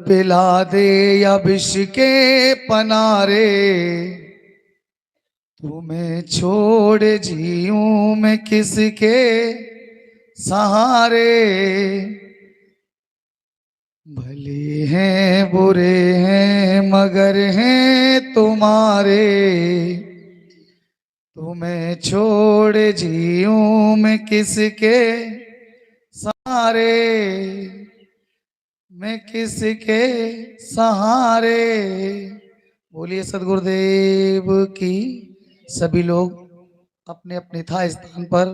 पिला दे या विष के पनारे, तुम्हें छोड़ जीऊं मैं किसके सहारे। भले हैं बुरे हैं मगर हैं तुम्हारे, तुम्हें छोड़ जीऊं मैं किसके सहारे, मैं किसके सहारे। बोलिए सदगुरुदेव की। सभी लोग अपने अपने था स्थान पर,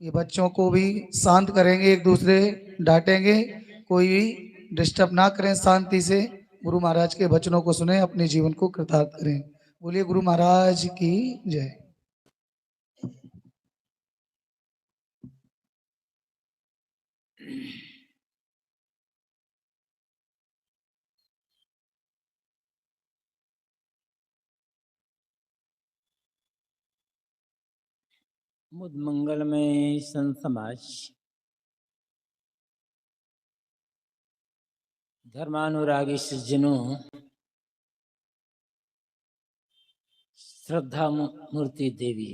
ये बच्चों को भी शांत करेंगे, एक दूसरे डांटेंगे, कोई भी डिस्टर्ब ना करें, शांति से गुरु महाराज के वचनों को सुने, अपने जीवन को कृतार्थ करें। बोलिए गुरु महाराज की जय। मुद मंगल में संत समाज धर्मानुरागी सज्जनों, श्रद्धा मूर्ति देवी,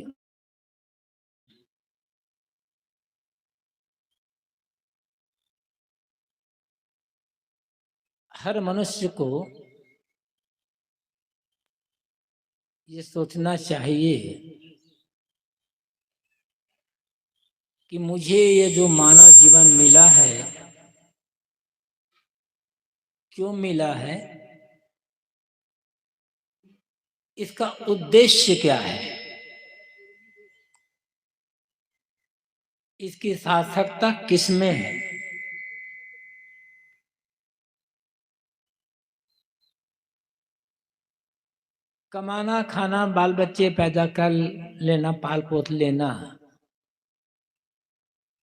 हर मनुष्य को ये सोचना चाहिए कि मुझे ये जो मानव जीवन मिला है, क्यों मिला है, इसका उद्देश्य क्या है, इसकी सार्थकता किसमें है। कमाना, खाना, बाल बच्चे पैदा कर लेना, पाल पोस लेना,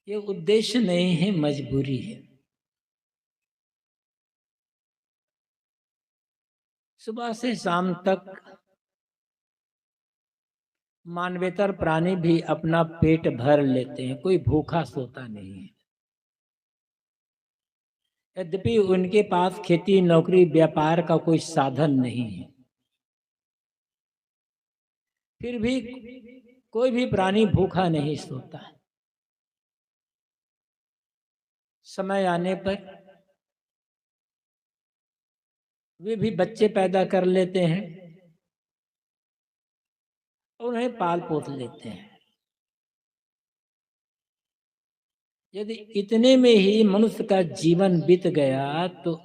ये उद्देश्य नहीं है, मजबूरी है। सुबह से शाम तक मानवेतर प्राणी भी अपना पेट भर लेते हैं, कोई भूखा सोता नहीं है। यद्यपि उनके पास खेती, नौकरी, व्यापार का कोई साधन नहीं है, फिर भी कोई भी प्राणी भूखा नहीं सोता। समय आने पर वे भी बच्चे पैदा कर लेते हैं, उन्हें पाल पोस लेते हैं। यदि इतने में ही मनुष्य का जीवन बीत गया तो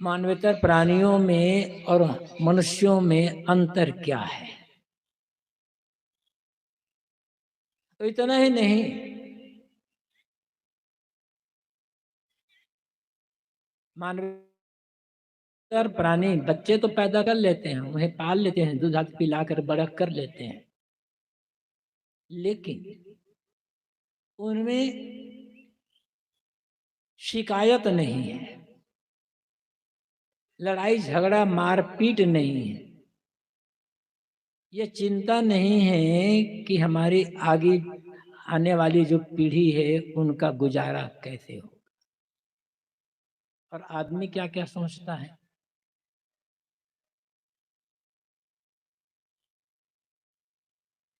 मानवेतर प्राणियों में और मनुष्यों में अंतर क्या है। तो इतना ही नहीं, मानवेतर प्राणी बच्चे तो पैदा कर लेते हैं, उन्हें पाल लेते हैं, दूध आदि पिलाकर बड़ा कर लेते हैं, लेकिन उनमें शिकायत नहीं है, लड़ाई झगड़ा मारपीट नहीं है, ये चिंता नहीं है कि हमारी आगे आने वाली जो पीढ़ी है उनका गुजारा कैसे हो। और आदमी क्या क्या सोचता है।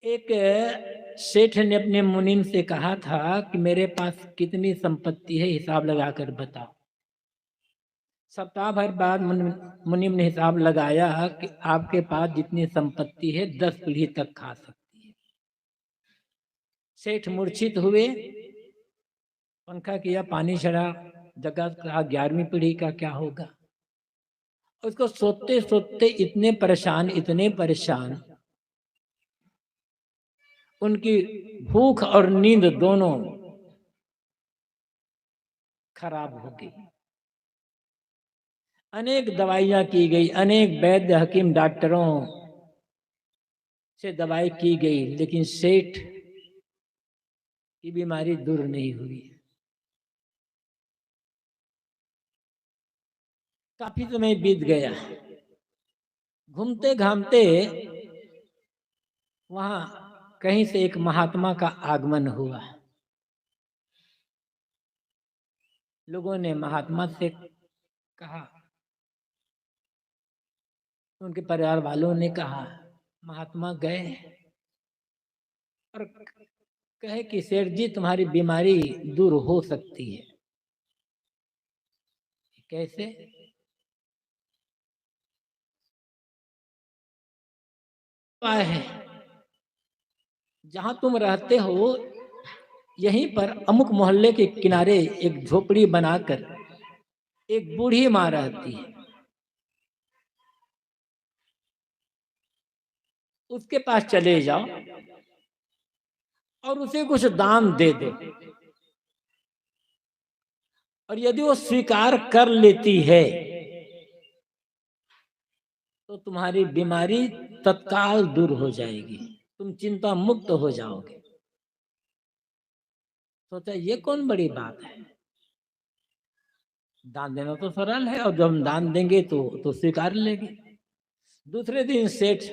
एक सेठ ने अपने मुनीम से कहा था कि मेरे पास कितनी संपत्ति है, हिसाब लगाकर बताओ। सप्ताह भर बाद मुनीम ने हिसाब लगाया कि आपके पास जितनी संपत्ति है 10 पीढ़ी तक खा सकती है। सेठ मूर्छित हुए, पंखा किया, पानी चढ़ा, जगह कहा 11वीं पीढ़ी का क्या होगा। उसको सोते सोते इतने परेशान, उनकी भूख और नींद दोनों खराब हो गई। अनेक दवाइयां की गई, अनेक वैद्य हकीम डॉक्टरों से दवाई की गई, लेकिन सेठ की बीमारी दूर नहीं हुई। काफी समय बीत गया, घूमते घामते वहां कहीं से एक महात्मा का आगमन हुआ। लोगों ने महात्मा से कहा, उनके परिवार वालों ने कहा, महात्मा गए और कहे कि सेठ जी तुम्हारी बीमारी दूर हो सकती है। कैसे? आए हैं, जहां तुम रहते हो यहीं पर अमुक मोहल्ले के किनारे एक झोपड़ी बनाकर एक बूढ़ी माँ रहती है, उसके पास चले जाओ और उसे कुछ दान दे दो, और यदि वो स्वीकार कर लेती है तो तुम्हारी बीमारी तत्काल दूर हो जाएगी, तुम चिंता मुक्त हो जाओगे। सोचा ये कौन बड़ी बात है, दान देना तो सरल है, और जब हम दान देंगे तो स्वीकार लेंगे। दूसरे दिन सेठ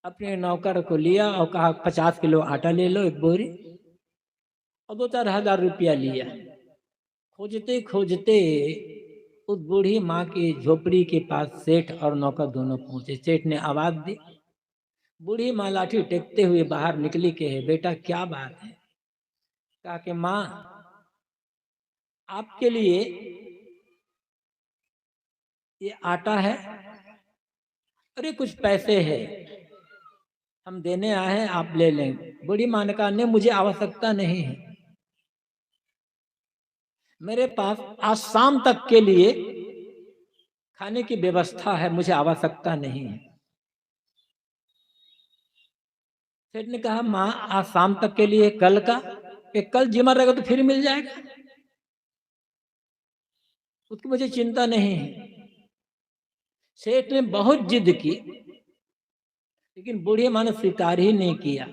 अपने नौकर को लिया और कहा 50 किलो आटा ले लो, एक बोरी, और 2-4 हजार रुपया लिया। खोजते खोजते उस बूढ़ी माँ की झोपड़ी के पास सेठ और नौकर दोनों पहुंचे। सेठ ने आवाज दी, बूढ़ी माँ लाठी टेकते हुए बाहर निकली। कहे बेटा क्या बात है? कहा कि माँ आपके लिए ये आटा है, अरे कुछ पैसे है, हम देने आए हैं, आप ले लें। बूढ़ी माँ ने कहा नहीं, मुझे आवश्यकता नहीं है, मेरे पास आज शाम तक के लिए खाने की व्यवस्था है, मुझे आवश्यकता नहीं है। सेठ ने कहा माँ आज शाम तक के लिए, कल का? कि कल जिम्मा रहेगा तो फिर मिल जाएगा, उसकी मुझे चिंता नहीं है। सेठ ने बहुत जिद की, लेकिन बूढ़ी माँ ने स्वीकार ही नहीं किया।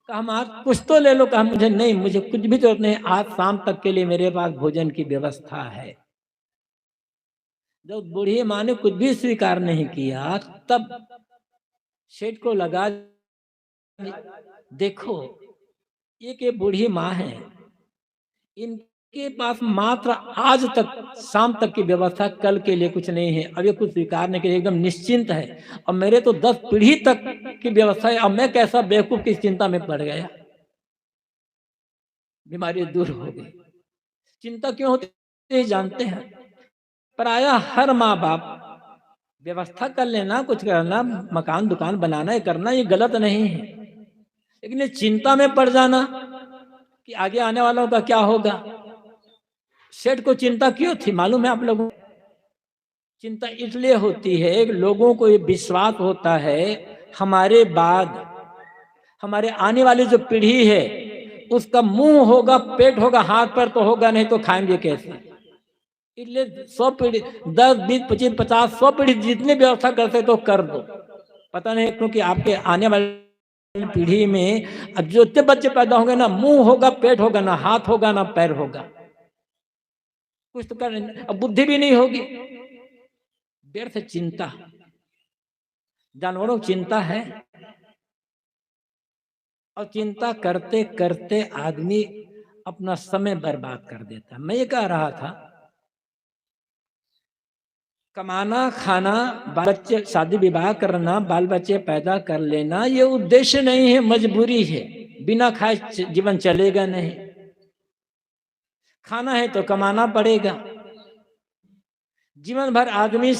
कहा हम आज कुछ तो ले लो। कहा मुझे नहीं, मुझे कुछ भी जरूरत नहीं, आज शाम तक के लिए मेरे पास भोजन की व्यवस्था है। जब बूढ़ी माँ ने कुछ भी स्वीकार नहीं किया तब सेठ को लगा देखो ये कि बूढ़ी माँ है, इनके पास मात्र आज तक शाम तक की व्यवस्था, कल के लिए कुछ नहीं है। अब ये कुछ स्वीकार नहीं किया, एकदम निश्चिंत है। और मेरे तो 10 पीढ़ी तक की व्यवस्था है, अब मैं कैसा बेवकूफ की चिंता में पड़ गया। बीमारी दूर हो गई। चिंता क्यों होती है जानते हैं? प्रायः हर माँ बाप व्यवस्था कर लेना, कुछ करना, मकान दुकान बनाना, ये करना, ये गलत नहीं है, लेकिन ये चिंता में पड़ जाना कि आगे आने वालों का क्या होगा। सेठ को चिंता क्यों थी मालूम है आप लोगों? चिंता इसलिए होती है कि लोगों को ये विश्वास होता है हमारे बाद हमारे आने वाली जो पीढ़ी है उसका मुंह होगा, पेट होगा, हाथ पर तो होगा नहीं, तो खाएंगे कैसे? इसलिए 100 पीढ़ी, 10, 20, 25, 50, 100 पीढ़ी जितनी व्यवस्था करते तो कर दो। पता नहीं क्योंकि आपके आने वाली पीढ़ी में अब जो इतने बच्चे पैदा होंगे ना, मुंह होगा, पेट होगा, ना हाथ होगा, ना पैर होगा, कुछ तो कर, अब बुद्धि भी नहीं होगी। व्यर्थ चिंता, जानवरों की चिंता है, और चिंता करते करते आदमी अपना समय बर्बाद कर देता है। मैं ये कह रहा था कमाना, खाना, बाल बच्चे, शादी विवाह करना, बाल बच्चे पैदा कर लेना, ये उद्देश्य नहीं है, मजबूरी है। बिना खाए जीवन चलेगा नहीं। खाना है तो कमाना पड़ेगा। जीवन भर आदमी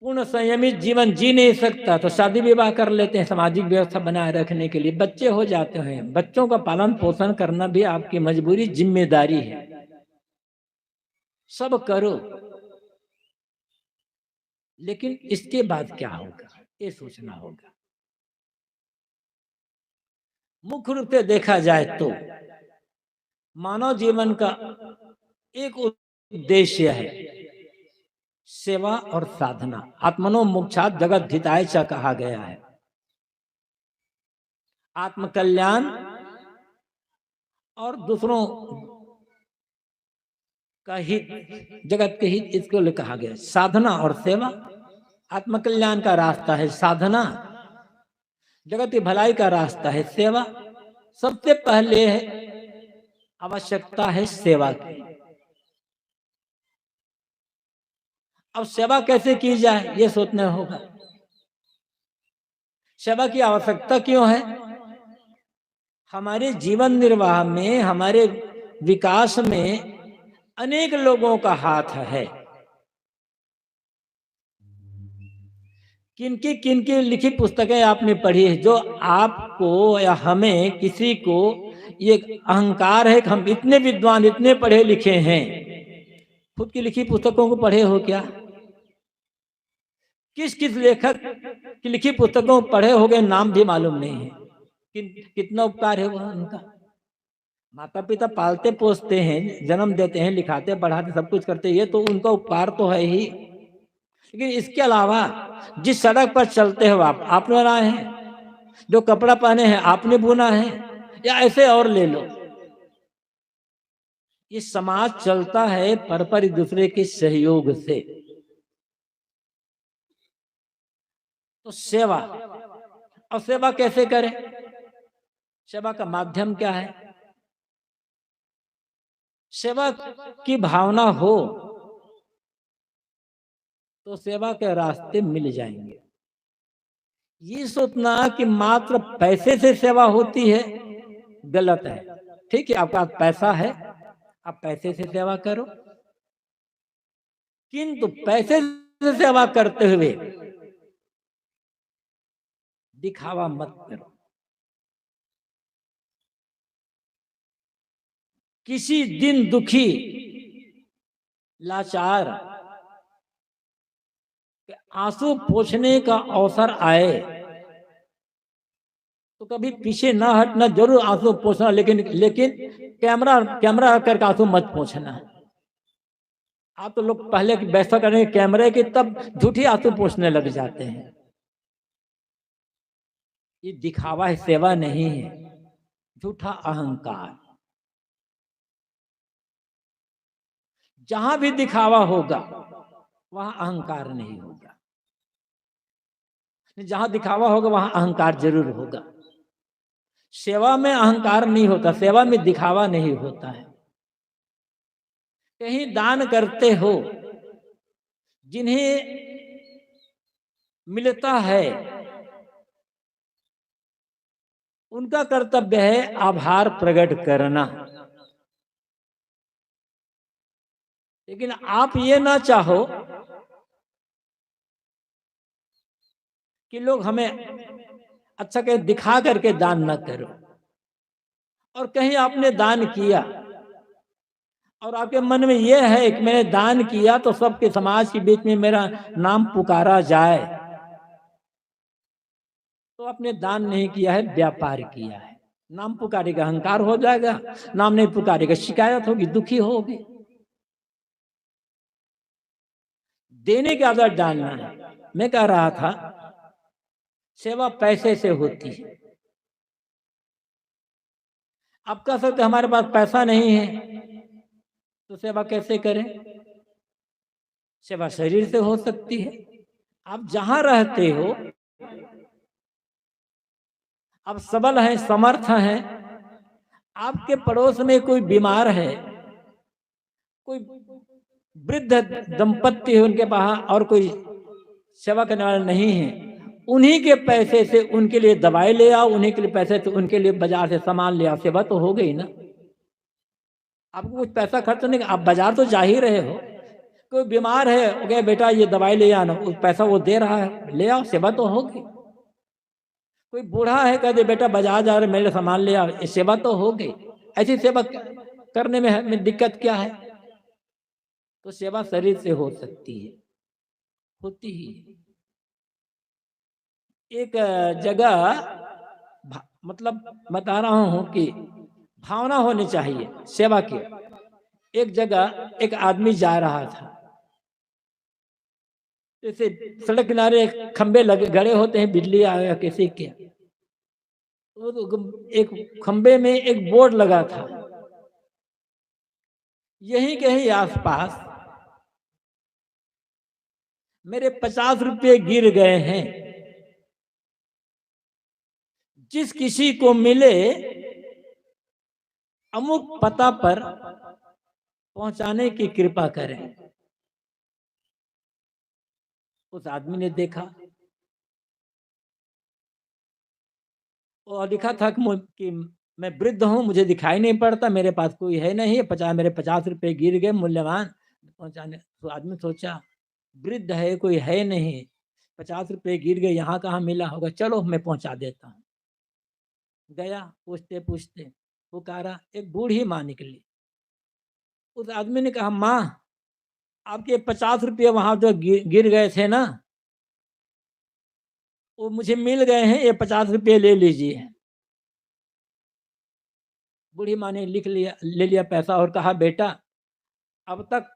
पूर्ण संयमित जीवन जी नहीं सकता तो शादी विवाह कर लेते हैं सामाजिक व्यवस्था बनाए रखने के लिए। बच्चे हो जाते हैं, बच्चों का पालन पोषण करना भी आपकी मजबूरी, जिम्मेदारी है। सब करो, लेकिन इसके बाद क्या होगा ये सोचना होगा। मुख्य रूप से देखा जाए तो मानव जीवन का एक उद्देश्य है सेवा और साधना। आत्मनो मोक्षात् जगत हिताय च कहा गया है। आत्म कल्याण और दूसरों का हित, जगत के हित, इसको लिए कहा गया। साधना और सेवा आत्मकल्याण का रास्ता है, साधना जगत की भलाई का रास्ता है, सेवा सबसे पहले है आवश्यकता है सेवा की। अब सेवा कैसे की जाए ये सोचना होगा। सेवा की आवश्यकता क्यों है? हमारे जीवन निर्वाह में, हमारे विकास में अनेक लोगों का हाथ है। किनकी लिखी पुस्तकें आपने पढ़ी है जो आपको या हमें किसी को ये अहंकार है कि हम इतने विद्वान, इतने पढ़े लिखे हैं? खुद की लिखी पुस्तकों को पढ़े हो क्या? किस किस लेखक की लिखी पुस्तकों को पढ़े हो गए नाम भी मालूम नहीं है। कितना उपकार है वह उनका। माता पिता पालते पोसते हैं, जन्म देते हैं, लिखाते पढ़ाते सब कुछ करते हैं, ये तो उनका उपकार तो है ही। लेकिन इसके अलावा जिस सड़क पर चलते हो आपने बनाए हैं, जो कपड़ा पहने हैं आपने बुना है, या ऐसे और ले लो। ये समाज चलता है पर एक दूसरे के सहयोग से। तो सेवा, और सेवा कैसे करें? सेवा का माध्यम क्या है? सेवा की भावना हो तो सेवा के रास्ते मिल जाएंगे। ये सोचना कि मात्र पैसे से सेवा होती है, गलत है। ठीक है, आपका पैसा है, आप पैसे से सेवा करो, किंतु पैसे से सेवा करते हुए दिखावा मत करो। किसी दिन दुखी लाचार आंसू पोंछने का अवसर आए तो कभी पीछे ना हटना, जरूर आंसू पोंछना, लेकिन कैमरा करके आंसू मत पोंछना। आप तो लोग पहले की व्यवस्था करेंगे कैमरे की, तब झूठी आंसू पोंछने लग जाते हैं। ये दिखावा है, सेवा नहीं है, झूठा अहंकार। जहां भी दिखावा होगा वहां अहंकार नहीं होगा। जहां दिखावा होगा वहां अहंकार जरूर होगा। सेवा में अहंकार नहीं होता, सेवा में दिखावा नहीं होता है। कहीं दान करते हो, जिन्हें मिलता है उनका कर्तव्य है आभार प्रकट करना। लेकिन आप ये ना चाहो कि लोग हमें अच्छा के दिखा करके दान न करो। और कहीं आपने दान किया और आपके मन में यह है कि मैंने दान किया तो सबके समाज के बीच में मेरा नाम पुकारा जाए, तो आपने दान नहीं किया है, व्यापार किया है। नाम पुकारेगा अहंकार हो जाएगा, नाम नहीं पुकारेगा शिकायत होगी, दुखी होगी। देने की आदत डालना है। मैं कह रहा था सेवा पैसे से होती है। आप कह सकते हमारे पास पैसा नहीं है तो सेवा कैसे करें? सेवा शरीर से हो सकती है। आप जहां रहते हो, आप सबल हैं, समर्थ हैं, आपके पड़ोस में कोई बीमार है, कोई वृद्ध दंपत्ति है उनके पास और कोई सेवा करने वाला नहीं है, उन्हीं के पैसे से उनके लिए दवाई ले आओ, उन्हीं के लिए पैसे से उनके लिए बाजार से सामान ले आओ, सेवा तो हो गई ना। आपको कुछ पैसा खर्च नहीं, आप बाजार तो जा ही रहे हो। कोई बीमार है, ओके बेटा ये दवाई ले आना, उस पैसा वो दे रहा है, ले आओ, सेवा तो होगी। कोई बूढ़ा है, कह दे बेटा बाजार जा रहे मेरे सामान ले आओ, ये सेवा तो हो गई। ऐसी सेवा करने में दिक्कत क्या है? तो सेवा शरीर से हो सकती है, होती ही। एक जगह मतलब बता रहा हूं कि भावना होनी चाहिए सेवा की। एक जगह एक आदमी जा रहा था, जैसे सड़क किनारे खंबे लगे गड़े होते हैं बिजली या किसी के, तो एक खंबे में एक बोर्ड लगा था, यहीं कहीं आसपास मेरे 50 रुपये गिर गए हैं, जिस किसी को मिले अमुक पता पर पहुंचाने की कृपा करें। उस आदमी ने देखा और लिखा था कि मैं वृद्ध हूँ, मुझे दिखाई नहीं पड़ता, मेरे पास कोई है नहीं, मेरे 50 रुपए गिर गए मूल्यवान पहुंचाने। तो आदमी सोचा वृद्ध है, कोई है नहीं, 50 रुपए गिर गए, यहाँ कहाँ मिला होगा, चलो मैं पहुंचा देता हूँ। गया, पूछते पूछते पुकारा, एक बूढ़ी माँ निकली। उस आदमी ने कहा, माँ आपके 50 रुपये वहां जो गिर गए थे ना, वो मुझे मिल गए हैं, ये 50 रुपये ले लीजिए। बूढ़ी माँ ने ले लिया पैसा और कहा, बेटा अब तक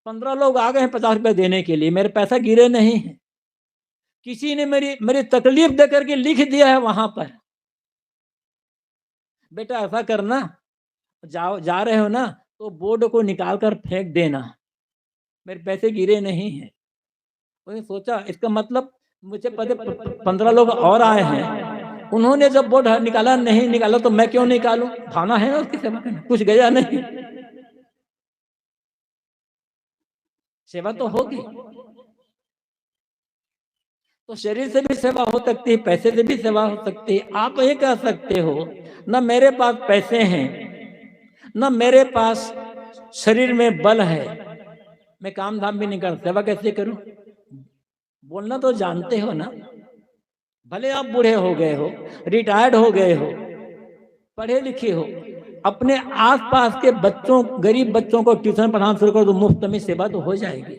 15 लोग आ गए हैं 50 रुपये देने के लिए, मेरे पैसा गिरे नहीं है, किसी ने मेरी मेरी तकलीफ दे करके लिख दिया है वहां पर। बेटा ऐसा करना, जा रहे हो ना तो बोर्ड को निकाल कर फेंक देना, मेरे पैसे गिरे नहीं हैं। उसने सोचा इसका मतलब मुझे पता 15 लोग और आए हैं, उन्होंने जब बोर्ड निकाला नहीं निकाला तो मैं क्यों निकालूं, थाना है ना उसकी सेवा करना, कुछ गया नहीं, सेवा तो होगी। तो शरीर से भी सेवा हो सकती है, पैसे से भी सेवा हो सकती है। आप ये कह सकते हो ना मेरे पास पैसे हैं, ना मेरे पास शरीर में बल है, मैं काम धाम भी नहीं कर, सेवा कैसे करूं? बोलना तो जानते हो ना, भले आप बूढ़े हो गए हो, रिटायर्ड हो गए हो, पढ़े लिखे हो, अपने आसपास के बच्चों, गरीब बच्चों को ट्यूशन पढ़ाना शुरू करो तो मुफ्त में सेवा तो हो जाएगी,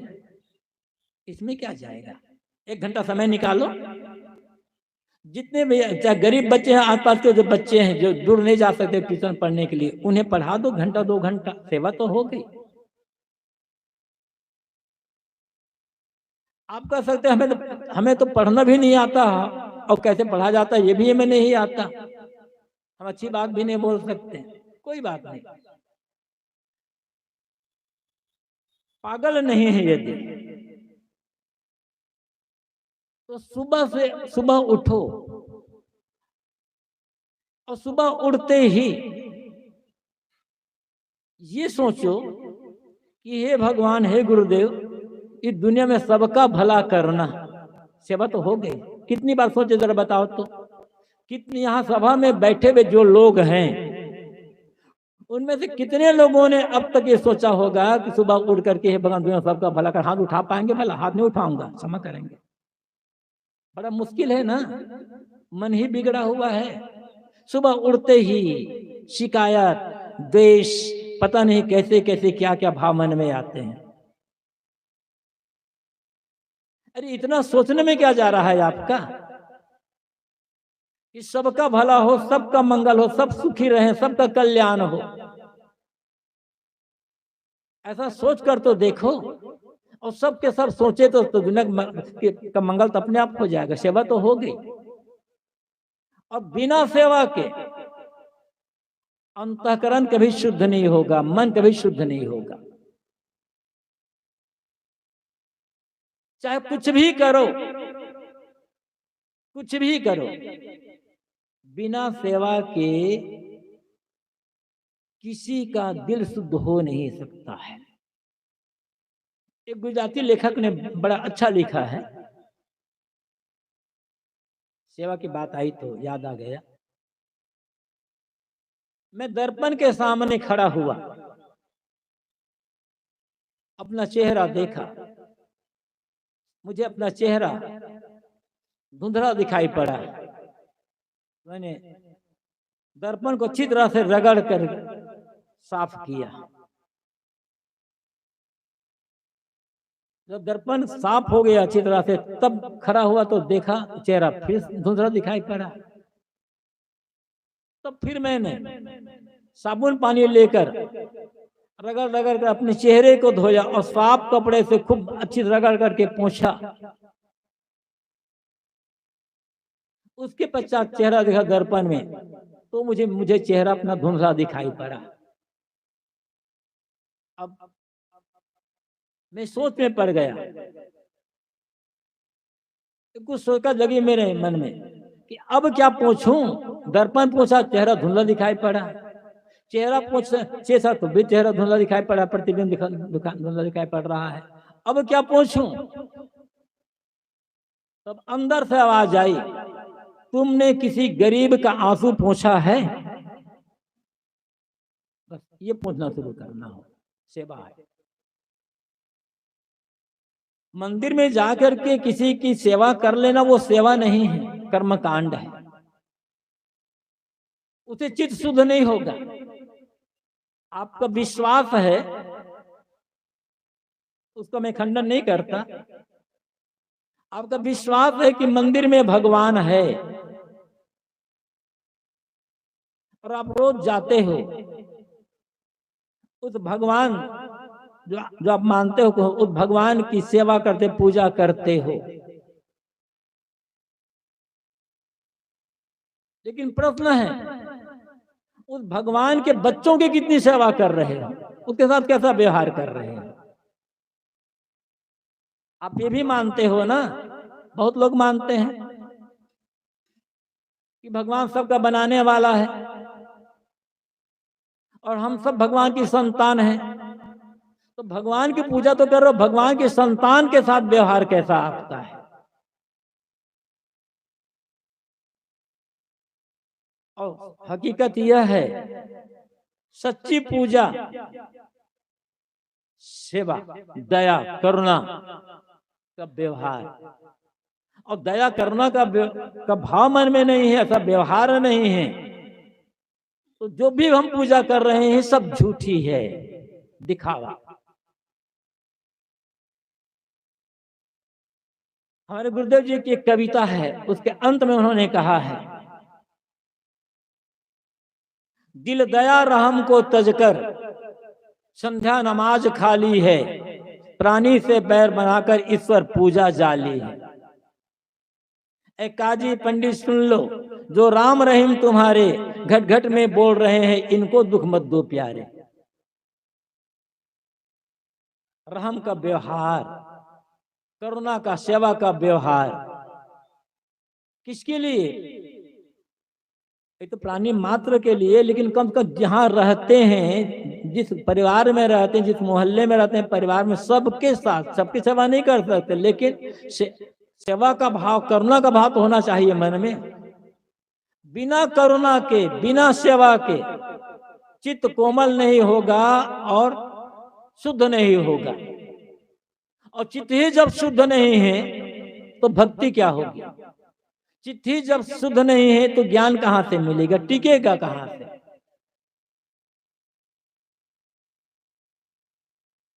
इसमें क्या जाएगा? 1 घंटा समय निकालो, जितने भी चाहे गरीब बच्चे हैं, आसपास के जो बच्चे हैं जो दूर नहीं जा सकते ट्यूशन पढ़ने के लिए, उन्हें पढ़ा दो, घंटा 2 घंटा, सेवा तो हो गई। आप कह सकते हैं हमें तो पढ़ना भी नहीं आता और कैसे पढ़ा जाता है ये भी हमें नहीं आता, हम अच्छी बात भी नहीं बोल सकते, कोई बात नहीं, पागल नहीं है यदि तो सुबह उठो और सुबह उठते ही ये सोचो कि हे भगवान, हे गुरुदेव, इस दुनिया में सबका भला करना, सेवा तो हो गई। कितनी बार सोचे जरा बताओ तो, कितनी यहाँ सभा में बैठे हुए जो लोग हैं उनमें से कितने लोगों ने अब तक ये सोचा होगा कि सुबह उठ करके हे भगवान दुनिया सबका भला कर, हाथ उठा पाएंगे? भला हाथ नहीं उठाऊंगा, क्षमा करेंगे, बड़ा मुश्किल है ना, मन ही बिगड़ा हुआ है। सुबह उठते ही शिकायत, द्वेष, पता नहीं कैसे कैसे क्या क्या भाव मन में आते हैं। अरे इतना सोचने में क्या जा रहा है आपका कि सबका भला हो, सबका मंगल हो, सब सुखी रहे, सबका कल्याण हो, ऐसा सोच कर तो देखो। और सबके सब सोचे तो दुनिया का मंगल तो अपने आप हो जाएगा, सेवा तो हो गई। और बिना सेवा के अंतःकरण कभी शुद्ध नहीं होगा, मन कभी शुद्ध नहीं होगा, चाहे कुछ भी करो, कुछ भी करो, बिना सेवा के किसी का दिल शुद्ध हो नहीं सकता है। एक गुजराती लेखक ने बड़ा अच्छा लिखा है, सेवा की बात आई तो याद आ गया। मैं दर्पण के सामने खड़ा हुआ, अपना चेहरा देखा, मुझे अपना चेहरा धुंधला दिखाई पड़ा, मैंने दर्पण को अच्छी तरह से रगड़ कर साफ किया। जब दर्पण साफ हो गया अच्छी तरह से, तब खड़ा हुआ तो देखा चेहरा फिर धुंधला दिखाई पड़ा। तब फिर मैंने साबुन पानी लेकर रगड़ रगड़ कर अपने चेहरे को धोया और साफ कपड़े से खूब अच्छी रगड़ करके पोंछा। उसके पश्चात चेहरा देखा दर्पण में तो मुझे चेहरा अपना धुंधला दिखाई पड़ा। अब मैं सोच में पड़ गया, कुछ सोचकर लगी मेरे मन में कि अब क्या पूछूं, दर्पण पूछा, चेहरा धुंधला दिखाई पड़ा, चेहरा पोछ 6-7 तो भी चेहरा धुंधला दिखाई पड़ा, प्रतिबिंब धुंधला दिखाई पड़ रहा है, अब क्या पोछूं? तब अंदर से आवाज आई, तुमने किसी गरीब का आंसू पोंछा है? बस ये पूछना शुरू करना हो, सेवा है। मंदिर में जाकर के किसी की सेवा कर लेना वो सेवा नहीं है, कर्मकांड है, उसे चित्त शुद्ध नहीं होगा। आपका विश्वास है, उसको मैं खंडन नहीं करता, आपका विश्वास है कि मंदिर में भगवान है और आप रोज जाते हो, उस भगवान जो आप मानते हो, उस भगवान की सेवा करते, पूजा करते हो। लेकिन प्रश्न है, उस भगवान के बच्चों की कितनी सेवा कर रहे हो, उसके साथ कैसा व्यवहार कर रहे हो? आप ये भी मानते हो ना, बहुत लोग मानते हैं कि भगवान सबका बनाने वाला है और हम सब भगवान की संतान हैं, तो भगवान की पूजा तो करो, भगवान के संतान के साथ व्यवहार कैसा आपका है? और हकीकत यह है, सच्ची पूजा, सेवा, दया, करुणा का व्यवहार, और दया करुणा का भाव मन में नहीं है, ऐसा व्यवहार नहीं है, तो जो भी हम पूजा कर रहे हैं सब झूठी है, दिखावा। हमारे गुरुदेव जी की एक कविता है, उसके अंत में उन्होंने कहा है, दिल दया रहम को तजकर संध्या नमाज खाली है, प्राणी से बैर बनाकर ईश्वर पूजा जाली है। ए काजी पंडित सुन लो, जो राम रहीम तुम्हारे घट घट में बोल रहे हैं, इनको दुख मत दो प्यारे। रहम का व्यवहार, करुणा का, सेवा का व्यवहार किसके लिए? एक तो प्राणी मात्र के लिए, लेकिन कम से कम जहां रहते हैं, जिस परिवार में रहते हैं, जिस मोहल्ले में रहते हैं, परिवार में सबके साथ, सबकी सेवा नहीं कर सकते, लेकिन सेवा का भाव, करुणा का भाव तो होना चाहिए मन में। बिना करुणा के, बिना सेवा के चित्त कोमल नहीं होगा और शुद्ध नहीं होगा, और चित्त ही जब शुद्ध नहीं है तो भक्ति क्या होगी? चित्त ही जब शुद्ध नहीं है तो ज्ञान कहां से मिलेगा, टिकेगा कहां से?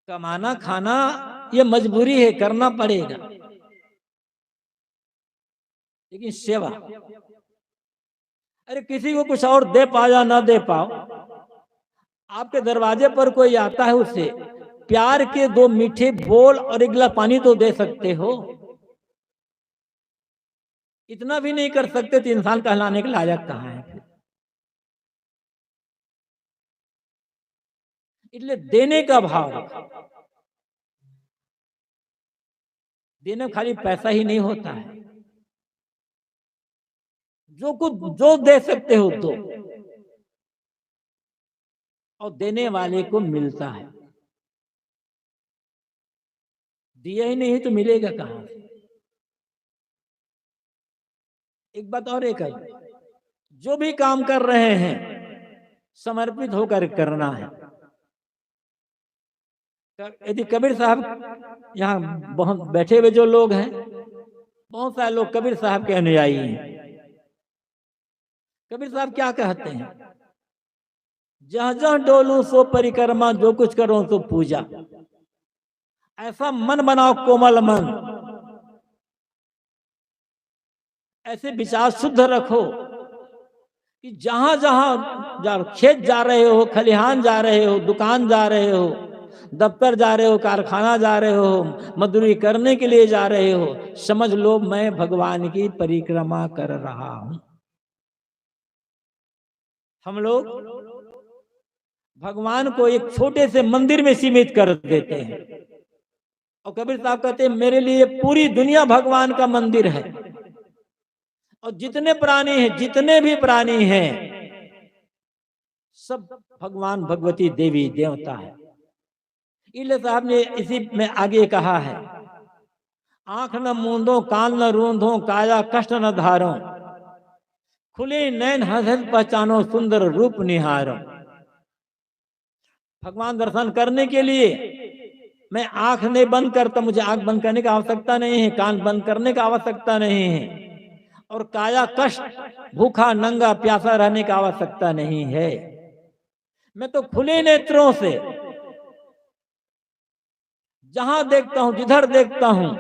कमाना खाना ये मजबूरी है, करना पड़ेगा, लेकिन सेवा, अरे किसी को कुछ और दे पाओ या ना दे पाओ, आपके दरवाजे पर कोई आता है, उसे प्यार के 2 मीठे बोल और 1 गिलास पानी तो दे सकते हो। इतना भी नहीं कर सकते तो इंसान कहलाने के लायक कहां है? इसलिए देने का भाव रखो। देने में खाली पैसा ही नहीं होता है, जो कुछ जो दे सकते हो दो, और देने वाले को मिलता है। दिया ही नहीं तो मिलेगा कहां से? एक बात और एक है, जो भी काम कर रहे हैं समर्पित होकर करना है। यदि कबीर साहब, यहाँ बहुत बैठे हुए जो लोग हैं, बहुत सारे लोग कबीर साहब के अनुयायी हैं। कबीर साहब क्या कहते हैं? जहां जहां डोलूं सो परिक्रमा, जो कुछ करो सो पूजा। ऐसा मन बनाओ, कोमल मन, ऐसे विचार शुद्ध रखो कि जहां जहां खेत जा रहे हो, खलिहान जा रहे हो, दुकान जा रहे हो, दफ्तर जा रहे हो, कारखाना जा रहे हो, मजदूरी करने के लिए जा रहे हो, समझ लो मैं भगवान की परिक्रमा कर रहा हूं। हम लोग भगवान को एक छोटे से मंदिर में सीमित कर देते हैं, और कबीर साहब कहते हैं मेरे लिए पूरी दुनिया भगवान का मंदिर है, और जितने प्राणी हैं, जितने भी प्राणी हैं, सब भगवान भगवती देवी देवता है। इले साहब ने इसी में आगे कहा है, आंख न मूंदो कान न रूंधो काया कष्ट न धारो, खुले नैन हंस पहचानो सुंदर रूप निहारो। भगवान दर्शन करने के लिए मैं आंख नहीं बंद करता, मुझे आंख बंद करने की आवश्यकता नहीं है, कान बंद करने की आवश्यकता नहीं है, और काया कष्ट भूखा नंगा प्यासा रहने की आवश्यकता नहीं है। मैं तो खुले नेत्रों से जहां देखता हूं, जिधर देखता हूं,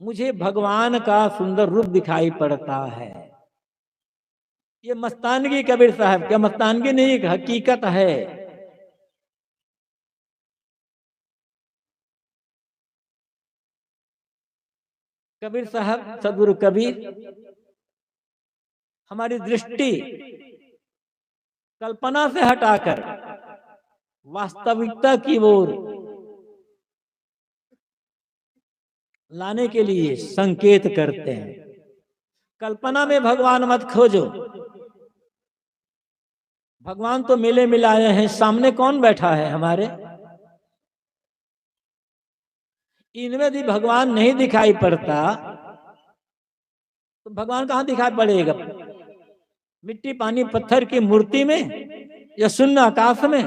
मुझे भगवान का सुंदर रूप दिखाई पड़ता है। ये मस्तानगी कबीर साहब, क्या मस्तानगी नहीं, एक हकीकत है। कबीर साहब, सदगुरु कबीर हमारी दृष्टि कल्पना से हटाकर वास्तविकता की ओर लाने के लिए संकेत करते हैं। कल्पना में भगवान मत खोजो, भगवान तो मिले मिलाए हैं। सामने कौन बैठा है हमारे, इनमें यदि भगवान नहीं दिखाई पड़ता तो भगवान कहां दिखाई पड़ेगा? मिट्टी पानी पत्थर की मूर्ति में या शून्य आकाश में?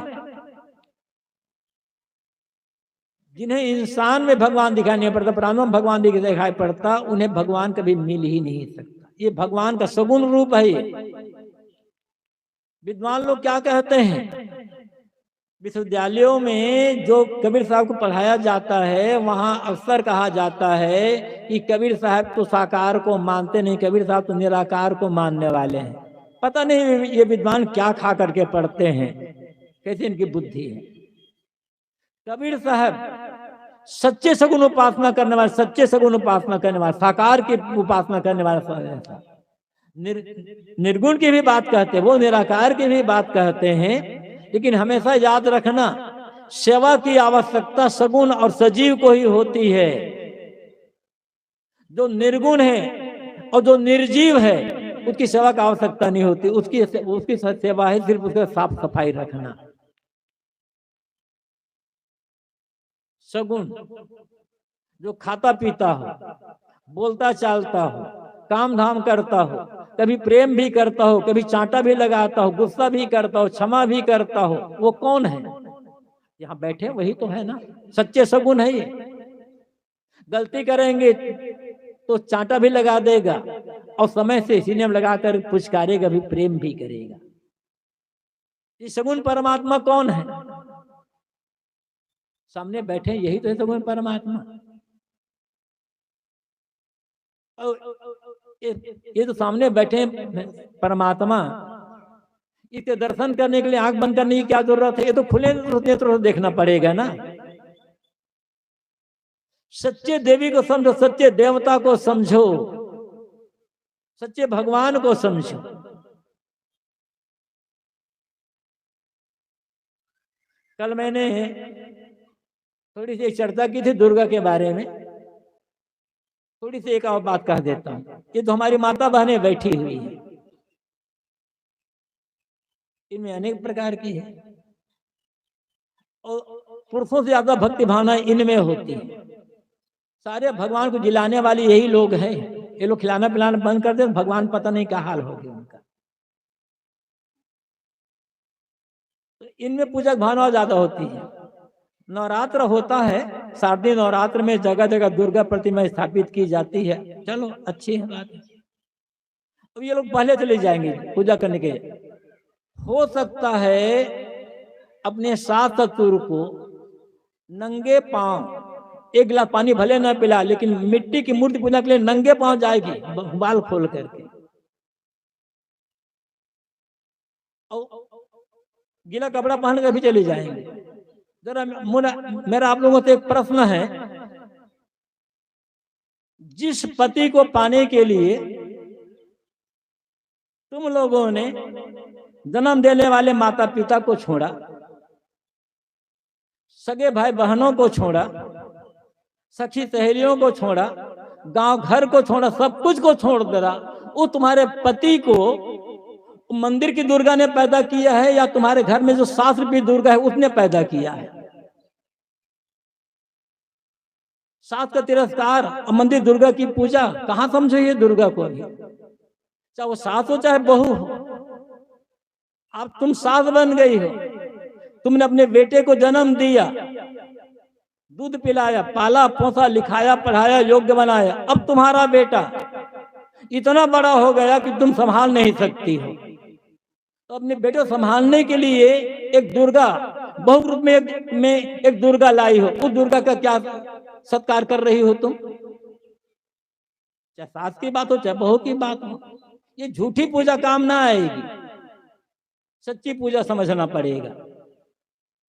जिन्हें इंसान में भगवान दिखाई नहीं पड़ता, प्राणों में भगवान दिखाई पड़ता, उन्हें भगवान कभी मिल ही नहीं सकता। ये भगवान का सगुण रूप है। ये विद्वान लोग क्या कहते हैं, विश्वविद्यालयों में जो कबीर साहब को पढ़ाया जाता है, वहां अक्सर कहा जाता है कि कबीर साहब तो साकार को मानते नहीं, कबीर साहब तो निराकार को मानने वाले हैं। पता नहीं ये विद्वान क्या खा करके पढ़ते हैं, कैसे इनकी बुद्धि है। कबीर साहब सच्चे सगुण उपासना करने वाले, सच्चे सगुण उपासना करने वाले, साकार की उपासना करने वाले, निर्गुण की भी बात कहते हैं, वो निराकार की भी बात कहते हैं। लेकिन हमेशा याद रखना, सेवा की आवश्यकता सगुण और सजीव को ही होती है। जो निर्गुण है और जो निर्जीव है, उसकी सेवा की आवश्यकता नहीं होती। उसकी सेवा है सिर्फ उसका साफ सफाई रखना। सगुण जो खाता पीता हो, बोलता चालता हो, काम धाम करता हो, कभी प्रेम भी करता हो, कभी चांटा भी लगाता हो, गुस्सा भी करता हो, क्षमा भी करता हो, वो कौन है? यहाँ बैठे वही तो है ना, सच्चे सगुण है ये। गलती करेंगे तो चांटा भी लगा देगा और समय से सीने में लगाकर पुचकारेगा भी, प्रेम भी करेगा। ये सगुण परमात्मा कौन है? सामने बैठे यही तो है सगुण परमात्मा। ये तो सामने बैठे परमात्मा, इसके दर्शन करने के लिए आंख बंद करने की क्या जरूरत है? ये तो खुले नेत्रों से देखना पड़ेगा ना। सच्चे देवी को समझो, सच्चे देवता को समझो, सच्चे भगवान को समझो। कल मैंने थोड़ी सी चर्चा की थी दुर्गा के बारे में, थोड़ी सी एक और बात कह देता हूँ। ये तो हमारी माता बहनें बैठी हुई है, इनमें अनेक प्रकार की है और पुरुषों से ज्यादा भक्ति भावना इनमें होती है। सारे भगवान को जिलाने वाले यही लोग हैं। ये लोग खिलाना पिलाना बंद कर दे, भगवान पता नहीं क्या हाल हो गया उनका। तो इनमें पूजा भावना ज्यादा होती है। नवरात्र होता है, शारदीय नवरात्र में जगह जगह दुर्गा प्रतिमा स्थापित की जाती है। चलो अच्छी है बात। अब ये लोग पहले चले जाएंगे पूजा करने के। हो सकता है अपने सास ससुर को नंगे पांव, एक गिलास पानी भले न पिला, लेकिन मिट्टी की मूर्ति पूजा के लिए नंगे पांव जाएगी, बाल खोल करके। और गीला कपड़ा पहन कर भी चले जाएंगे। जरा मेरा आप लोगों से एक प्रश्न है, जिस पति को पाने के लिए तुम लोगों ने जन्म देने वाले माता पिता को छोड़ा, सगे भाई बहनों को छोड़ा, सखी सहेलियों को छोड़ा, गांव घर को छोड़ा, सब कुछ को छोड़ दे रहा, वो तुम्हारे पति को मंदिर की दुर्गा ने पैदा किया है या तुम्हारे घर में जो शास्त्र रूपी दुर्गा है उसने पैदा किया है? शास्त्र का तिरस्कार और मंदिर दुर्गा की पूजा, कहाँ समझो ये दुर्गा को अभी? चाहे वो सास हो चाहे बहू हो, अब तुम सास बन गई हो, तुमने अपने बेटे को जन्म दिया, दूध पिलाया, पाला पोसा, लिखाया पढ़ाया, योग्य बनाया, अब तुम्हारा बेटा इतना बड़ा हो गया कि तुम संभाल नहीं सकती हो, तो अपने बेटे को संभालने के लिए एक दुर्गा बहु रूप में एक दुर्गा लाई हो, उस दुर्गा का क्या सत्कार कर रही हो तुम? चाहे सास की बात हो चाहे बहू की बात हो, ये झूठी पूजा काम ना आएगी, सच्ची पूजा समझना पड़ेगा।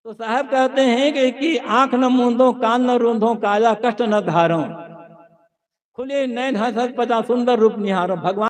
तो साहब कहते हैं कि आंख न मूंदो, कान न रूंधो, काया कष्ट न धारो, खुले नैन हंस हंस पचा सुंदर रूप निहारो। भगवान